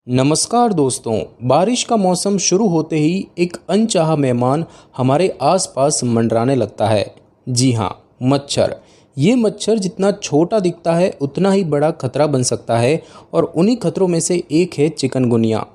नमस्कार दोस्तों। बारिश का मौसम शुरू होते ही एक अनचाहा मेहमान हमारे आसपास मंडराने लगता है। जी हाँ, मच्छर। ये मच्छर जितना छोटा दिखता है उतना ही बड़ा खतरा बन सकता है और उन्हीं खतरों में से एक है चिकनगुनिया।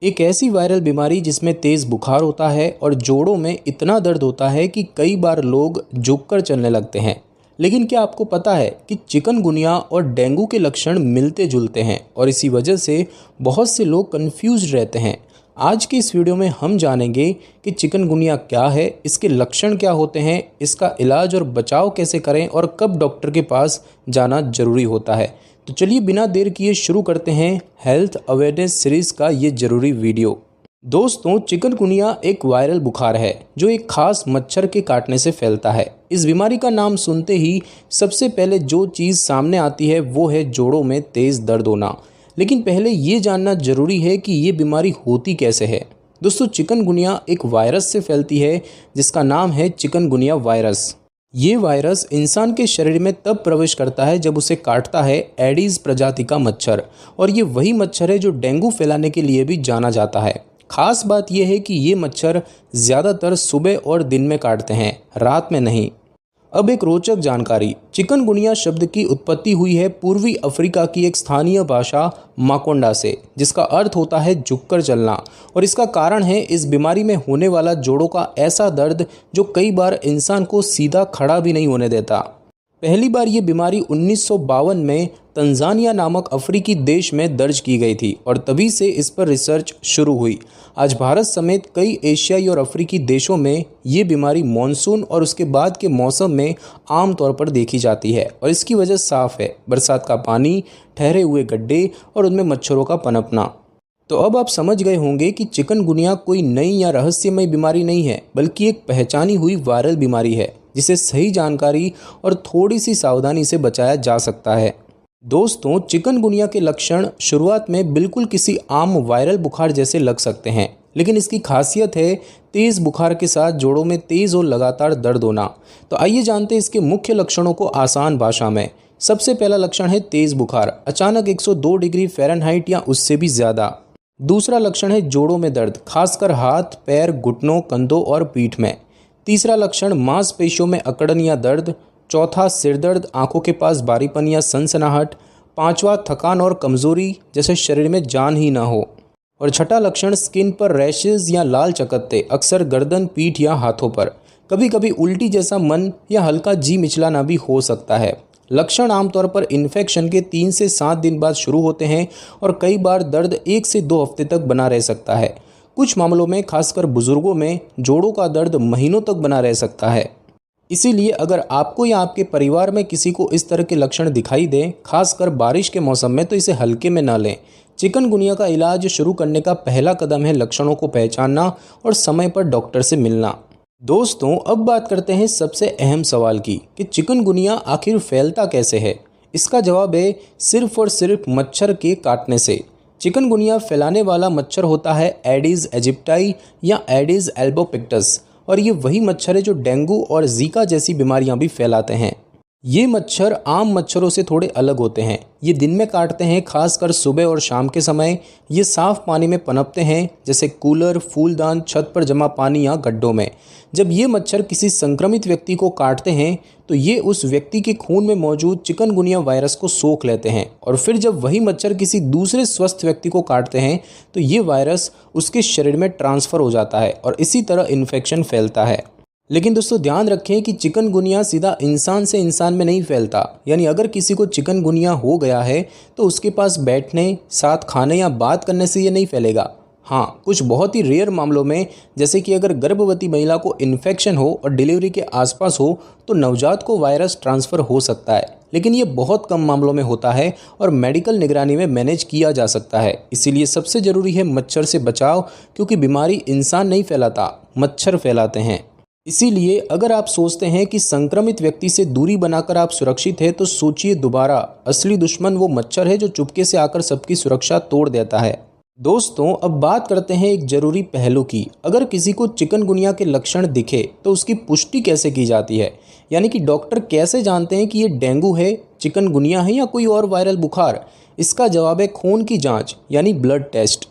एक ऐसी वायरल बीमारी जिसमें तेज़ बुखार होता है और जोड़ों में इतना दर्द होता है कि कई बार लोग झुककर चलने लगते हैं। लेकिन क्या आपको पता है कि चिकनगुनिया और डेंगू के लक्षण मिलते जुलते हैं और इसी वजह से बहुत से लोग कंफ्यूज रहते हैं। आज की इस वीडियो में हम जानेंगे कि चिकनगुनिया क्या है, इसके लक्षण क्या होते हैं, इसका इलाज और बचाव कैसे करें और कब डॉक्टर के पास जाना जरूरी होता है। तो चलिए बिना देर किए शुरू करते हैं हेल्थ अवेयरनेस सीरीज़ का ये ज़रूरी वीडियो। दोस्तों, चिकनगुनिया एक वायरल बुखार है जो एक खास मच्छर के काटने से फैलता है। इस बीमारी का नाम सुनते ही सबसे पहले जो चीज़ सामने आती है वो है जोड़ों में तेज़ दर्द होना। लेकिन पहले ये जानना जरूरी है कि ये बीमारी होती कैसे है। दोस्तों, चिकनगुनिया एक वायरस से फैलती है जिसका नाम है चिकनगुनिया वायरस। ये वायरस इंसान के शरीर में तब प्रवेश करता है जब उसे काटता है एडीज प्रजाति का मच्छर, और ये वही मच्छर है जो डेंगू फैलाने के लिए भी जाना जाता है। खास बात यह है कि ये मच्छर ज़्यादातर सुबह और दिन में काटते हैं, रात में नहीं। अब एक रोचक जानकारी। चिकनगुनिया शब्द की उत्पत्ति हुई है पूर्वी अफ्रीका की एक स्थानीय भाषा माकोंडा से, जिसका अर्थ होता है झुककर चलना। और इसका कारण है इस बीमारी में होने वाला जोड़ों का ऐसा दर्द जो कई बार इंसान को सीधा खड़ा भी नहीं होने देता। पहली बार ये बीमारी 1952 में तंजानिया नामक अफ्रीकी देश में दर्ज की गई थी और तभी से इस पर रिसर्च शुरू हुई। आज भारत समेत कई एशियाई और अफ्रीकी देशों में ये बीमारी मानसून और उसके बाद के मौसम में आम तौर पर देखी जाती है और इसकी वजह साफ है: बरसात का पानी, ठहरे हुए गड्ढे और उनमें मच्छरों का पनपना। तो अब आप समझ गए होंगे कि चिकनगुनिया कोई नई या रहस्यमय बीमारी नहीं है, बल्कि एक पहचानी हुई वायरल बीमारी है जिसे सही जानकारी और थोड़ी सी सावधानी से बचाया जा सकता है। दोस्तों, चिकनगुनिया के लक्षण शुरुआत में बिल्कुल किसी आम वायरल बुखार जैसे लग सकते हैं, लेकिन इसकी खासियत है तेज़ बुखार के साथ जोड़ों में तेज़ और लगातार दर्द होना। तो आइए जानते हैं इसके मुख्य लक्षणों को आसान भाषा में। सबसे पहला लक्षण है तेज़ बुखार, अचानक 102 डिग्री फ़ारेनहाइट या उससे भी ज़्यादा। दूसरा लक्षण है जोड़ों में दर्द, खासकर हाथ, पैर, घुटनों, कंधों और पीठ में। तीसरा लक्षण मांसपेशियों में अकड़न या दर्द। चौथा सिरदर्द, आंखों के पास बारीपन या सनसनाहट। पांचवा थकान और कमजोरी, जैसे शरीर में जान ही ना हो। और छठा लक्षण स्किन पर रैशेज या लाल चकत्ते, अक्सर गर्दन, पीठ या हाथों पर। कभी कभी उल्टी जैसा मन या हल्का जी मिचलाना भी हो सकता है। लक्षण आमतौर पर इन्फेक्शन के 3 से 7 दिन बाद शुरू होते हैं और कई बार दर्द 1 से 2 हफ्ते तक बना रह सकता है। कुछ मामलों में, खासकर बुजुर्गों में, जोड़ों का दर्द महीनों तक बना रह सकता है। इसीलिए अगर आपको या आपके परिवार में किसी को इस तरह के लक्षण दिखाई दें, खासकर बारिश के मौसम में, तो इसे हल्के में ना लें। चिकनगुनिया का इलाज शुरू करने का पहला कदम है लक्षणों को पहचानना और समय पर डॉक्टर से मिलना। दोस्तों, अब बात करते हैं सबसे अहम सवाल की कि चिकनगुनिया आखिर फैलता कैसे है। इसका जवाब है सिर्फ और सिर्फ मच्छर के काटने से। चिकनगुनिया फैलाने वाला मच्छर होता है एडीज एजिप्टाई या एडीज एल्बोपिक्टस, और ये वही मच्छर है जो डेंगू और जीका जैसी बीमारियां भी फैलाते हैं। ये मच्छर आम मच्छरों से थोड़े अलग होते हैं। ये दिन में काटते हैं, खासकर सुबह और शाम के समय। ये साफ पानी में पनपते हैं, जैसे कूलर, फूलदान, छत पर जमा पानी या गड्ढों में। जब ये मच्छर किसी संक्रमित व्यक्ति को काटते हैं तो ये उस व्यक्ति के खून में मौजूद चिकनगुनिया वायरस को सोख लेते हैं, और फिर जब वही मच्छर किसी दूसरे स्वस्थ व्यक्ति को काटते हैं तो ये वायरस उसके शरीर में ट्रांसफ़र हो जाता है और इसी तरह इन्फेक्शन फैलता है। लेकिन दोस्तों, ध्यान रखें कि चिकनगुनिया सीधा इंसान से इंसान में नहीं फैलता। यानी अगर किसी को चिकनगुनिया हो गया है तो उसके पास बैठने, साथ खाने या बात करने से ये नहीं फैलेगा। हाँ, कुछ बहुत ही रेयर मामलों में, जैसे कि अगर गर्भवती महिला को इन्फेक्शन हो और डिलीवरी के आसपास हो, तो नवजात को वायरस ट्रांसफ़र हो सकता है। लेकिन ये बहुत कम मामलों में होता है और मेडिकल निगरानी में मैनेज किया जा सकता है। इसीलिए सबसे ज़रूरी है मच्छर से बचाव, क्योंकि बीमारी इंसान नहीं फैलाता, मच्छर फैलाते हैं। इसीलिए अगर आप सोचते हैं कि संक्रमित व्यक्ति से दूरी बनाकर आप सुरक्षित हैं, तो सोचिए दोबारा। असली दुश्मन वो मच्छर है जो चुपके से आकर सबकी सुरक्षा तोड़ देता है। दोस्तों, अब बात करते हैं एक जरूरी पहलू की। अगर किसी को चिकनगुनिया के लक्षण दिखे तो उसकी पुष्टि कैसे की जाती है, यानी कि डॉक्टर कैसे जानते हैं कि ये डेंगू है, चिकनगुनिया है या कोई और वायरल बुखार। इसका जवाब है खून की जांच यानी ब्लड टेस्ट।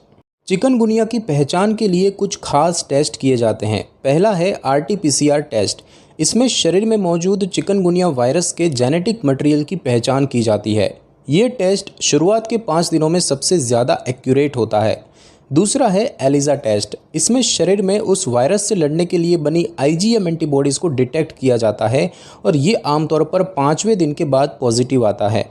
चिकनगुनिया की पहचान के लिए कुछ खास टेस्ट किए जाते हैं। पहला है RT-PCR टेस्ट। इसमें शरीर में मौजूद चिकनगुनिया वायरस के जेनेटिक मटेरियल की पहचान की जाती है। ये टेस्ट शुरुआत के 5 दिनों में सबसे ज़्यादा एक्यूरेट होता है। दूसरा है ELISA टेस्ट। इसमें शरीर में उस वायरस से लड़ने के लिए बनी IgM एंटीबॉडीज़ को डिटेक्ट किया जाता है और ये आमतौर पर 5वें दिन के बाद पॉजिटिव आता है।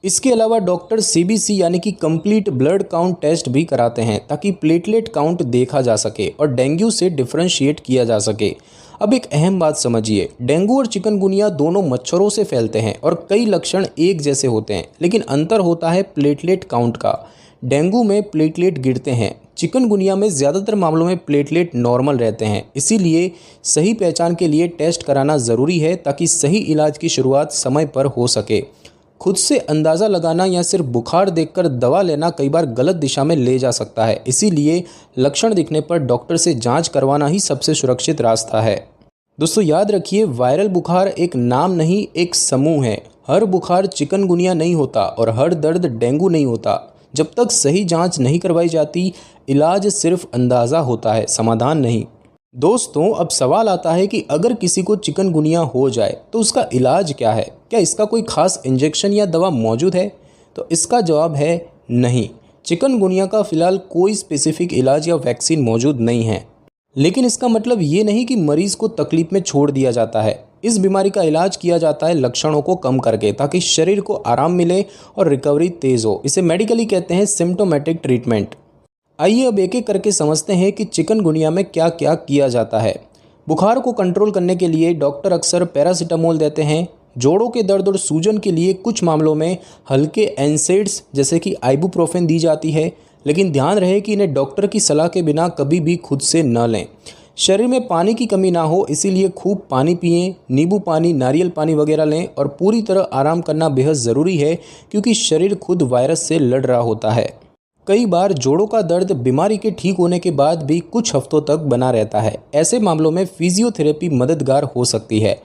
इसके अलावा डॉक्टर CBC यानी कि कंप्लीट ब्लड काउंट टेस्ट भी कराते हैं ताकि प्लेटलेट काउंट देखा जा सके और डेंगू से डिफरेंशिएट किया जा सके। अब एक अहम बात समझिए, डेंगू और चिकनगुनिया दोनों मच्छरों से फैलते हैं और कई लक्षण एक जैसे होते हैं, लेकिन अंतर होता है प्लेटलेट काउंट का। डेंगू में प्लेटलेट गिरते हैं, चिकनगुनिया में ज़्यादातर मामलों में प्लेटलेट नॉर्मल रहते हैं। इसीलिए सही पहचान के लिए टेस्ट कराना ज़रूरी है ताकि सही इलाज की शुरुआत समय पर हो सके। खुद से अंदाज़ा लगाना या सिर्फ बुखार देखकर दवा लेना कई बार गलत दिशा में ले जा सकता है। इसीलिए लक्षण दिखने पर डॉक्टर से जांच करवाना ही सबसे सुरक्षित रास्ता है। दोस्तों याद रखिए, वायरल बुखार एक नाम नहीं, एक समूह है। हर बुखार चिकनगुनिया नहीं होता और हर दर्द डेंगू नहीं होता। जब तक सही जांच नहीं करवाई जाती, इलाज सिर्फ अंदाज़ा होता है, समाधान नहीं। दोस्तों अब सवाल आता है कि अगर किसी को चिकनगुनिया हो जाए तो उसका इलाज क्या है? क्या इसका कोई खास इंजेक्शन या दवा मौजूद है? तो इसका जवाब है नहीं। चिकनगुनिया का फ़िलहाल कोई स्पेसिफिक इलाज या वैक्सीन मौजूद नहीं है। लेकिन इसका मतलब ये नहीं कि मरीज़ को तकलीफ़ में छोड़ दिया जाता है। इस बीमारी का इलाज किया जाता है लक्षणों को कम करके, ताकि शरीर को आराम मिले और रिकवरी तेज़ हो। इसे मेडिकली कहते हैं सिम्टोमेटिक ट्रीटमेंट। आइए अब एक एक करके समझते हैं कि चिकनगुनिया में क्या क्या किया जाता है। बुखार को कंट्रोल करने के लिए डॉक्टर अक्सर पैरासीटामोल देते हैं। जोड़ों के दर्द और सूजन के लिए कुछ मामलों में हल्के एनसेड्स जैसे कि आइबुप्रोफेन दी जाती है, लेकिन ध्यान रहे कि इन्हें डॉक्टर की सलाह के बिना कभी भी खुद से न लें। शरीर में पानी की कमी ना हो, इसीलिए खूब पानी पिएं, नींबू पानी, नारियल पानी वगैरह लें और पूरी तरह आराम करना बेहद ज़रूरी है, क्योंकि शरीर खुद वायरस से लड़ रहा होता है। कई बार जोड़ों का दर्द बीमारी के ठीक होने के बाद भी कुछ हफ्तों तक बना रहता है। ऐसे मामलों में फिजियोथेरेपी मददगार हो सकती है।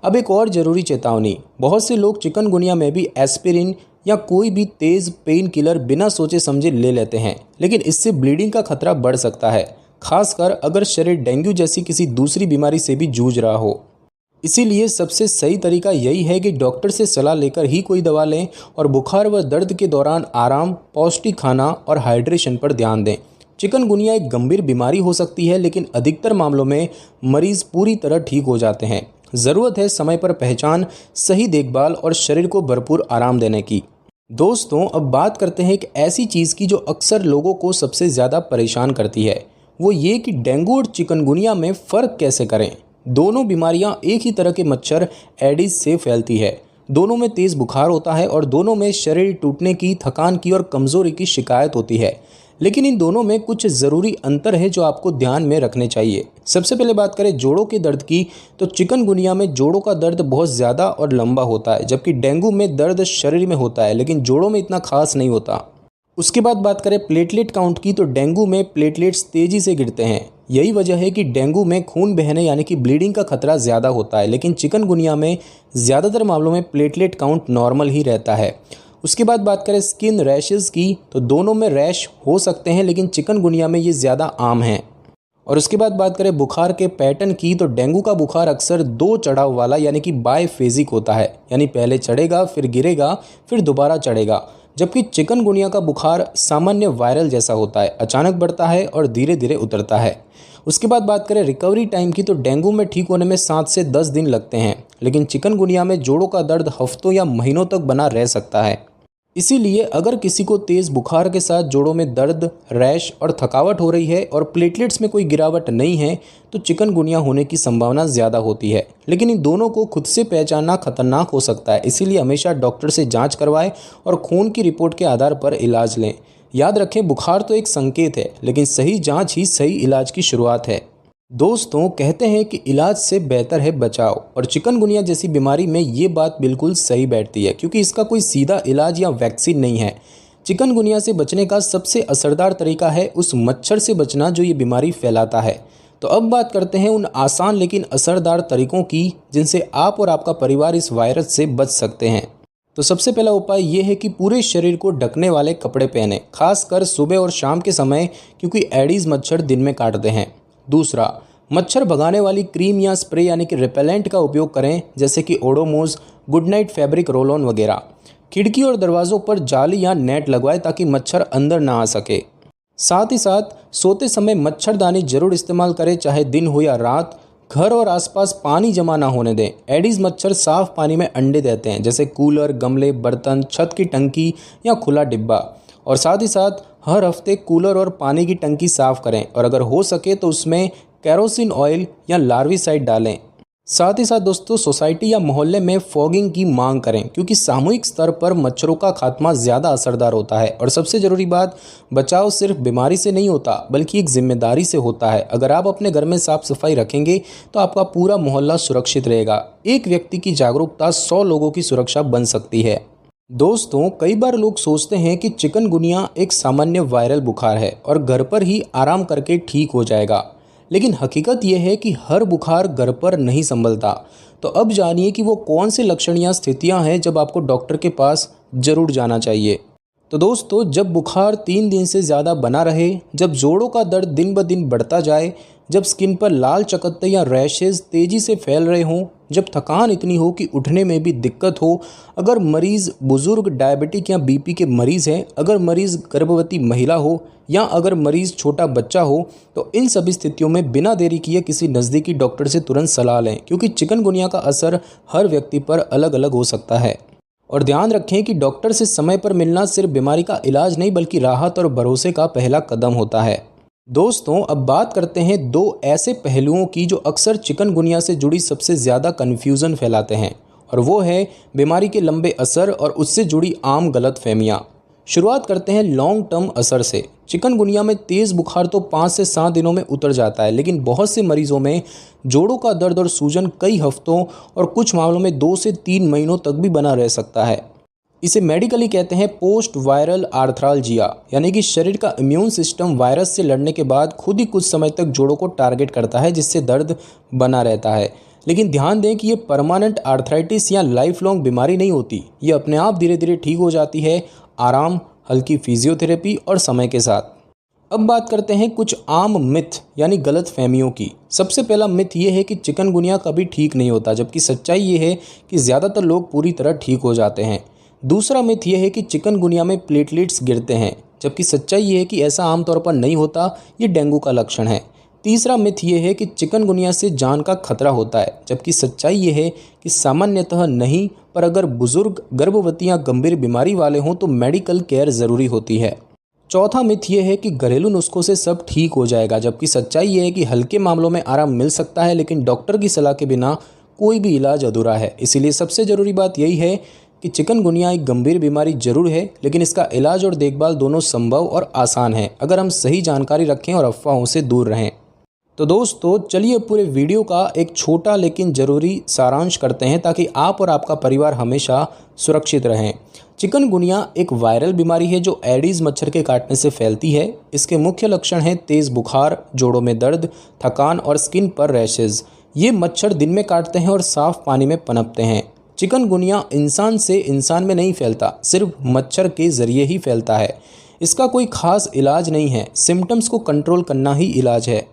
अब एक और ज़रूरी चेतावनी, बहुत से लोग चिकनगुनिया में भी एस्पिरिन या कोई भी तेज़ पेन किलर बिना सोचे समझे ले लेते हैं, लेकिन इससे ब्लीडिंग का खतरा बढ़ सकता है, खासकर अगर शरीर डेंगू जैसी किसी दूसरी बीमारी से भी जूझ रहा हो। इसीलिए सबसे सही तरीका यही है कि डॉक्टर से सलाह लेकर ही कोई दवा लें और बुखार व दर्द के दौरान आराम, पौष्टिक खाना और हाइड्रेशन पर ध्यान दें। चिकनगुनिया एक गंभीर बीमारी हो सकती है, लेकिन अधिकतर मामलों में मरीज़ पूरी तरह ठीक हो जाते हैं। ज़रूरत है समय पर पहचान, सही देखभाल और शरीर को भरपूर आराम देने की। दोस्तों अब बात करते हैं एक ऐसी चीज़ की जो अक्सर लोगों को सबसे ज़्यादा परेशान करती है। वो ये कि डेंगू और चिकनगुनिया में फ़र्क कैसे करें। दोनों बीमारियां एक ही तरह के मच्छर एडिस से फैलती है। दोनों में तेज़ बुखार होता है और दोनों में शरीर टूटने की, थकान की और कमज़ोरी की शिकायत होती है। लेकिन इन दोनों में कुछ ज़रूरी अंतर है जो आपको ध्यान में रखने चाहिए। सबसे पहले बात करें जोड़ों के दर्द की, तो चिकनगुनिया में जोड़ों का दर्द बहुत ज़्यादा और लंबा होता है, जबकि डेंगू में दर्द शरीर में होता है लेकिन जोड़ों में इतना खास नहीं होता। उसके बाद बात करें प्लेटलेट काउंट की, तो डेंगू में प्लेटलेट्स तेज़ी से गिरते हैं। यही वजह है कि डेंगू में खून बहने यानी कि ब्लीडिंग का खतरा ज़्यादा होता है, लेकिन चिकनगुनिया में ज़्यादातर मामलों में प्लेटलेट काउंट नॉर्मल ही रहता है। उसके बाद बात करें स्किन रैशेज़ की, तो दोनों में रैश हो सकते हैं, लेकिन चिकनगुनिया में ये ज़्यादा आम हैं। और उसके बाद बात करें बुखार के पैटर्न की, तो डेंगू का बुखार अक्सर 2 चढ़ाव वाला यानी कि बायफेजिक होता है, यानी पहले चढ़ेगा, फिर गिरेगा, फिर दोबारा चढ़ेगा। जबकि चिकनगुनिया का बुखार सामान्य वायरल जैसा होता है, अचानक बढ़ता है और धीरे धीरे उतरता है। उसके बाद बात करें रिकवरी टाइम की, तो डेंगू में ठीक होने में 7 से 10 दिन लगते हैं, लेकिन चिकनगुनिया में जोड़ों का दर्द हफ्तों या महीनों तक बना रह सकता है। इसीलिए अगर किसी को तेज़ बुखार के साथ जोड़ों में दर्द, रैश और थकावट हो रही है और प्लेटलेट्स में कोई गिरावट नहीं है, तो चिकनगुनिया होने की संभावना ज़्यादा होती है। लेकिन इन दोनों को खुद से पहचानना खतरनाक हो सकता है, इसीलिए हमेशा डॉक्टर से जांच करवाएं और खून की रिपोर्ट के आधार पर इलाज लें। याद रखें, बुखार तो एक संकेत है, लेकिन सही जाँच ही सही इलाज की शुरुआत है। दोस्तों कहते हैं कि इलाज से बेहतर है बचाव, और चिकनगुनिया जैसी बीमारी में ये बात बिल्कुल सही बैठती है, क्योंकि इसका कोई सीधा इलाज या वैक्सीन नहीं है। चिकनगुनिया से बचने का सबसे असरदार तरीका है उस मच्छर से बचना जो ये बीमारी फैलाता है। तो अब बात करते हैं उन आसान लेकिन असरदार तरीकों की जिनसे आप और आपका परिवार इस वायरस से बच सकते हैं। तो सबसे पहला उपाय ये है कि पूरे शरीर को ढकने वाले कपड़े पहने, खासकर सुबह और शाम के समय, क्योंकि एडीज मच्छर दिन में काटते हैं। दूसरा, मच्छर भगाने वाली क्रीम या स्प्रे यानी कि रिपेलेंट का उपयोग करें, जैसे कि Odomos, good night fabric roll on वगैरह। खिड़की और दरवाज़ों पर जाली या नेट लगवाएं ताकि मच्छर अंदर ना आ सके। साथ ही साथ सोते समय मच्छरदानी जरूर इस्तेमाल करें, चाहे दिन हो या रात। घर और आसपास पानी जमा ना होने दें। एडीज मच्छर साफ पानी में अंडे देते हैं, जैसे कूलर, गमले, बर्तन, छत की टंकी या खुला डिब्बा। और साथ ही साथ हर हफ्ते कूलर और पानी की टंकी साफ करें, और अगर हो सके तो उसमें केरोसिन ऑयल या लार्विसाइड डालें। साथ ही साथ दोस्तों, सोसाइटी या मोहल्ले में फॉगिंग की मांग करें, क्योंकि सामूहिक स्तर पर मच्छरों का खात्मा ज़्यादा असरदार होता है। और सबसे ज़रूरी बात, बचाव सिर्फ बीमारी से नहीं होता, बल्कि एक जिम्मेदारी से होता है। अगर आप अपने घर में साफ सफाई रखेंगे तो आपका पूरा मोहल्ला सुरक्षित रहेगा। एक व्यक्ति की जागरूकता 100 लोगों की सुरक्षा बन सकती है। दोस्तों, कई बार लोग सोचते हैं कि चिकनगुनिया एक सामान्य वायरल बुखार है और घर पर ही आराम करके ठीक हो जाएगा, लेकिन हकीकत यह है कि हर बुखार घर पर नहीं संभलता। तो अब जानिए कि वो कौन से लक्षण या स्थितियां हैं जब आपको डॉक्टर के पास जरूर जाना चाहिए। तो दोस्तों, जब बुखार 3 दिन से ज़्यादा बना रहे, जब जोड़ों का दर्द दिन ब दिन बढ़ता जाए, जब स्किन पर लाल चकत्ते या रैशेज तेज़ी से फैल रहे हों, जब थकान इतनी हो कि उठने में भी दिक्कत हो, अगर मरीज़ बुजुर्ग, डायबिटिक या बीपी के मरीज़ हैं, अगर मरीज़ गर्भवती महिला हो या अगर मरीज़ छोटा बच्चा हो, तो इन सभी स्थितियों में बिना देरी किए किसी नज़दीकी डॉक्टर से तुरंत सलाह लें, क्योंकि चिकनगुनिया का असर हर व्यक्ति पर अलग अलग हो सकता है। और ध्यान रखें कि डॉक्टर से समय पर मिलना सिर्फ बीमारी का इलाज नहीं, बल्कि राहत और भरोसे का पहला कदम होता है। दोस्तों, अब बात करते हैं 2 ऐसे पहलुओं की जो अक्सर चिकनगुनिया से जुड़ी सबसे ज़्यादा कन्फ्यूज़न फैलाते हैं, और वो है बीमारी के लंबे असर और उससे जुड़ी आम गलतफहमियाँ। शुरुआत करते हैं लॉन्ग टर्म असर से। चिकनगुनिया में तेज़ बुखार तो 5 से 7 दिनों में उतर जाता है, लेकिन बहुत से मरीजों में जोड़ों का दर्द और सूजन कई हफ्तों और कुछ मामलों में 2 से 3 महीनों तक भी बना रह सकता है। इसे मेडिकली कहते हैं पोस्ट वायरल आर्थरालजिया, यानी कि शरीर का इम्यून सिस्टम वायरस से लड़ने के बाद खुद ही कुछ समय तक जोड़ों को टारगेट करता है, जिससे दर्द बना रहता है। लेकिन ध्यान दें कि ये परमानेंट आर्थराइटिस या लाइफ लॉन्ग बीमारी नहीं होती। ये अपने आप धीरे धीरे ठीक हो जाती है, आराम, हल्की फिजियोथेरेपी और समय के साथ। अब बात करते हैं कुछ आम मिथ यानी गलत फहमियों की। सबसे पहला मिथ ये है कि चिकनगुनिया कभी ठीक नहीं होता, जबकि सच्चाई ये है कि ज़्यादातर लोग पूरी तरह ठीक हो जाते हैं। दूसरा मिथ यह है कि चिकनगुनिया में प्लेटलेट्स गिरते हैं, जबकि सच्चाई ये है कि ऐसा आमतौर पर नहीं होता, ये डेंगू का लक्षण है। तीसरा मिथ ये है कि चिकनगुनिया से जान का खतरा होता है, जबकि सच्चाई ये है कि सामान्यतः नहीं, पर अगर बुजुर्ग, गर्भवती या गंभीर बीमारी वाले हों तो मेडिकल केयर ज़रूरी होती है। चौथा मिथ ये है कि घरेलू नुस्खों से सब ठीक हो जाएगा, जबकि सच्चाई ये है कि हल्के मामलों में आराम मिल सकता है, लेकिन डॉक्टर की सलाह के बिना कोई भी इलाज अधूरा है। इसीलिए सबसे ज़रूरी बात यही है कि चिकनगुनिया एक गंभीर बीमारी जरूर है, लेकिन इसका इलाज और देखभाल दोनों संभव और आसान है, अगर हम सही जानकारी रखें और अफवाहों से दूर रहें। तो दोस्तों, चलिए पूरे वीडियो का एक छोटा लेकिन ज़रूरी सारांश करते हैं, ताकि आप और आपका परिवार हमेशा सुरक्षित रहें। चिकनगुनिया एक वायरल बीमारी है जो एडीज मच्छर के काटने से फैलती है। इसके मुख्य लक्षण हैं तेज़ बुखार, जोड़ों में दर्द, थकान और स्किन पर रैशेज। ये मच्छर दिन में काटते हैं और साफ पानी में पनपते हैं। चिकनगुनिया इंसान से इंसान में नहीं फैलता, सिर्फ मच्छर के ज़रिए ही फैलता है। इसका कोई खास इलाज नहीं है, सिम्टम्स को कंट्रोल करना ही इलाज है।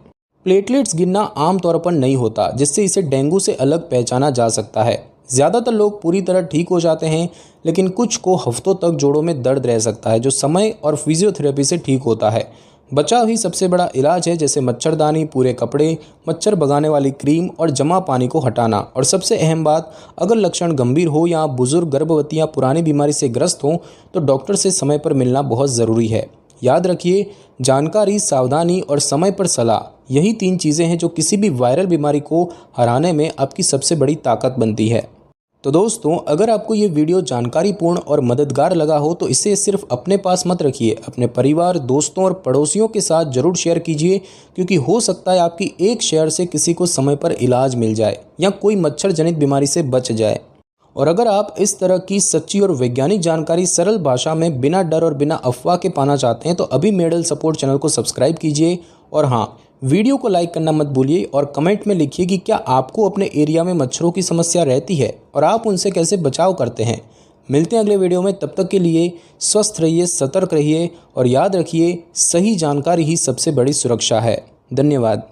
प्लेटलेट्स गिरना आमतौर पर नहीं होता, जिससे इसे डेंगू से अलग पहचाना जा सकता है। ज़्यादातर लोग पूरी तरह ठीक हो जाते हैं, लेकिन कुछ को हफ्तों तक जोड़ों में दर्द रह सकता है, जो समय और फिजियोथेरेपी से ठीक होता है। बचाव ही सबसे बड़ा इलाज है, जैसे मच्छरदानी, पूरे कपड़े, मच्छर भगाने वाली क्रीम और जमा पानी को हटाना। और सबसे अहम बात, अगर लक्षण गंभीर हो या बुजुर्ग, गर्भवती या पुरानी बीमारी से ग्रस्त हो, तो डॉक्टर से समय पर मिलना बहुत ज़रूरी है। याद रखिए, जानकारी, सावधानी और समय पर सलाह, यही 3 चीज़ें हैं जो किसी भी वायरल बीमारी को हराने में आपकी सबसे बड़ी ताकत बनती है। तो दोस्तों, अगर आपको ये वीडियो जानकारीपूर्ण और मददगार लगा हो तो इसे सिर्फ अपने पास मत रखिए, अपने परिवार, दोस्तों और पड़ोसियों के साथ ज़रूर शेयर कीजिए, क्योंकि हो सकता है आपकी एक शेयर से किसी को समय पर इलाज मिल जाए या कोई मच्छर जनित बीमारी से बच जाए। और अगर आप इस तरह की सच्ची और वैज्ञानिक जानकारी सरल भाषा में बिना डर और बिना अफवाह के पाना चाहते हैं, तो अभी मेडल सपोर्ट चैनल को सब्सक्राइब कीजिए। और हाँ, वीडियो को लाइक करना मत भूलिए और कमेंट में लिखिए कि क्या आपको अपने एरिया में मच्छरों की समस्या रहती है और आप उनसे कैसे बचाव करते हैं। मिलते हैं अगले वीडियो में, तब तक के लिए स्वस्थ रहिए, सतर्क रहिए और याद रखिए, सही जानकारी ही सबसे बड़ी सुरक्षा है। धन्यवाद।